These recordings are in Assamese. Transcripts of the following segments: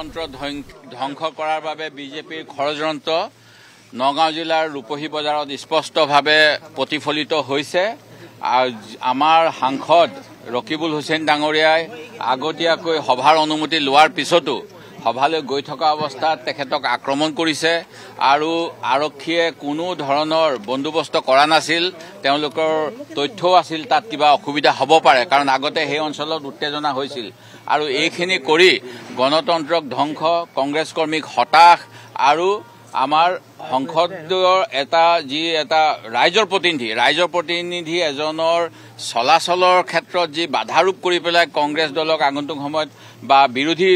তন্ত্ৰ ধ্বংস কৰাৰ বাবে বিজেপিৰ ষড়যন্ত্ৰ নগাঁও জিলাৰ ৰূপহী বজাৰত স্পষ্টভাৱে প্ৰতিফলিত হৈছে। আমাৰ সাংসদ ৰকিবুল হুছেইন ডাঙৰীয়াই আগতীয়াকৈ সভাৰ অনুমতি লোৱাৰ পিছতো সভালৈ গৈ থকা অৱস্থাত তেখেতক আক্ৰমণ কৰিছে আৰু আৰক্ষীয়ে কোনো ধৰণৰ বন্দোবস্ত কৰা নাছিল। তেওঁলোকৰ তথ্যও আছিল তাত কিবা অসুবিধা হ'ব পাৰে, কাৰণ আগতে সেই অঞ্চলত উত্তেজনা হৈছিল। আৰু এইখিনি কৰি গণতন্ত্ৰক ধ্বংস, কংগ্ৰেছ কৰ্মীক হতাশ আৰু আমাৰ সংসদৰ এটা ৰাইজৰ প্ৰতিনিধি এজনৰ চলাচলৰ ক্ষেত্ৰত যি বাধাৰোপ কৰি পেলাই কংগ্ৰেছ দলক আগন্তুক সময়ত বা বিৰোধী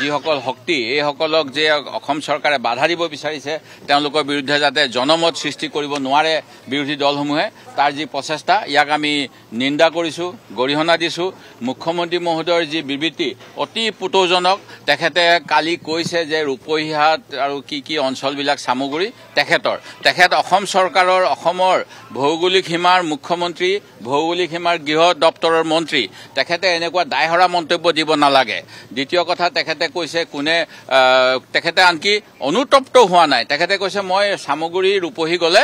যিসকল শক্তি এইসকলক যে অসম চৰকাৰে বাধা দিব বিচাৰিছে, তেওঁলোকৰ বিৰুদ্ধে যাতে জনমত সৃষ্টি কৰিব নোৱাৰে বিৰোধী দলসমূহে, তাৰ যি প্ৰচেষ্টা ইয়াক আমি নিন্দা কৰিছোঁ, গৰিহণা দিছোঁ। মুখ্যমন্ত্ৰী মহোদয়ৰ যি বিবৃতি অতি পুতৌজনক। তেখেতে কালি কৈছে যে ৰূপহীহাট আৰু কি অঞ্চলবিলাক সামগ্ৰী তেখেত অসম চৰকাৰৰ অসমৰ ভৌগোলিক সীমাৰ মুখ্যমন্ত্ৰী, ভৌগোলিক সীমাৰ গৃহ দপ্তৰৰ মন্ত্ৰী। তেখেতে এনেকুৱা দায়হৰা মন্তব্য দিব নালাগে। দ্বিতীয় কথা, তেখেতে কৈছে তেখেতে আনকি অনুতপ্ত হোৱা নাই। তেখেতে কৈছে মই সামগ্ৰী ৰূপহী গ'লে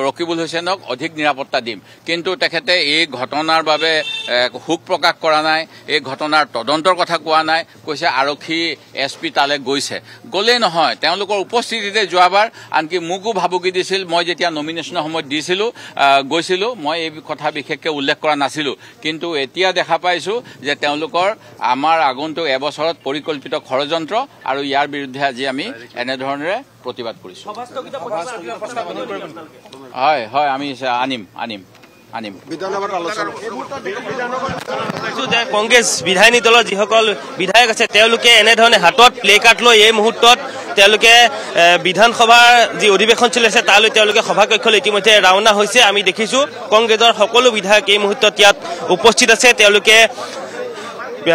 ৰকিবুল হুছেইনক অধিক নিৰাপত্তা দিম, কিন্তু তেখেতে এই ঘটনাৰ বাবে শোক প্ৰকাশ কৰা নাই, এই ঘটনাৰ তদন্তৰ কথা কোৱা নাই। কৈছে আৰক্ষী SP তালৈ গ'লেই নহয়, তেওঁলোকৰ উপস্থিতিতে যোৱাবাৰ আনকি মোকো ভাবুকি দিছিল। মই যেতিয়া নমিনেশ্যনৰ সময়ত গৈছিলোঁ মই এই কথা বিশেষকৈ উল্লেখ কৰা নাছিলোঁ, কিন্তু এতিয়া দেখা পাইছোঁ যে তেওঁলোকৰ আমাৰ আগন্তুক এবছৰত পৰিকল্পিত ষড়যন্ত্ৰ আৰু ইয়াৰ বিৰুদ্ধে আজি আমি এনেধৰণেৰে প্ৰতিবাদ কৰিছোঁ। হয় আমি আনিম। কংগ্ৰেছ বিধায়িনী দলৰ যিসকল বিধায়ক আছে তেওঁলোকে এনেধৰণে হাতত প্লে কাৰ্ড লৈ এই মুহূৰ্তত তেওঁলোকে বিধানসভাৰ যি অধিৱেশন চলি আছে তালৈ তেওঁলোকে সভাকক্ষলৈ ইতিমধ্যে ৰাওনা হৈছে। আমি দেখিছোঁ কংগ্ৰেছৰ সকলো বিধায়ক এই মুহূৰ্তত ইয়াত উপস্থিত আছে। তেওঁলোকে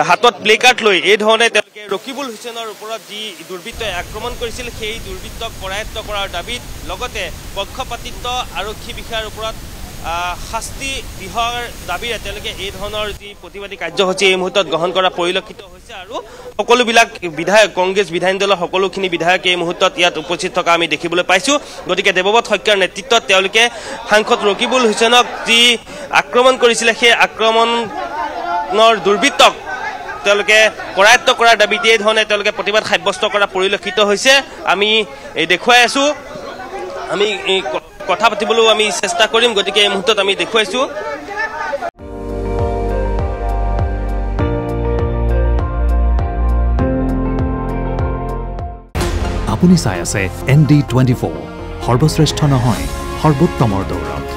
হাতত প্লে কাৰ্ড লৈ এই ধৰণে তেওঁলোকে ৰকিবুল হুছেইনৰ ওপৰত যি দুৰ্বৃত্তই আক্ৰমণ কৰিছিল সেই দুৰ্বৃত্তক কৰায়ত্ব কৰাৰ দাবীত লগতে পক্ষপাতিত্ব আৰক্ষী বিষয়াৰ ওপৰত শাস্তি বিহাৰ দাবীৰে তেওঁলোকে এই ধৰণৰ যি প্ৰতিবাদী কাৰ্যসূচী এই মুহূৰ্তত গ্ৰহণ কৰা পৰিলক্ষিত হৈছে। আৰু সকলোবিলাক বিধায়ক, কংগ্ৰেছ বিধায়িনী দলৰ সকলোখিনি বিধায়ক এই মুহূৰ্তত ইয়াত উপস্থিত থকা আমি দেখিবলৈ পাইছোঁ। গতিকে দেৱব্ৰত শইকীয়াৰ নেতৃত্বত তেওঁলোকে সাংসদ ৰকিবুল হুছেইনক যি আক্ৰমণ কৰিছিলে সেই আক্ৰমণৰ দুৰ্বৃত্তক তেওঁলোকে কৰায়ত্ব কৰাৰ দাবীত এই ধৰণে তেওঁলোকে প্ৰতিবাদ সাব্যস্ত কৰা পৰিলক্ষিত হৈছে। আমি দেখুৱাই আছোঁ, আমি কথা পাতিবলৈও আমি চেষ্টা কৰিম। গতিকে এই মুহূৰ্তত আমি দেখুৱাইছোঁ। আপুনি চাই আছে ND24, সৰ্বশ্ৰেষ্ঠ নহয় সৰ্বোত্তমৰ দৌৰ।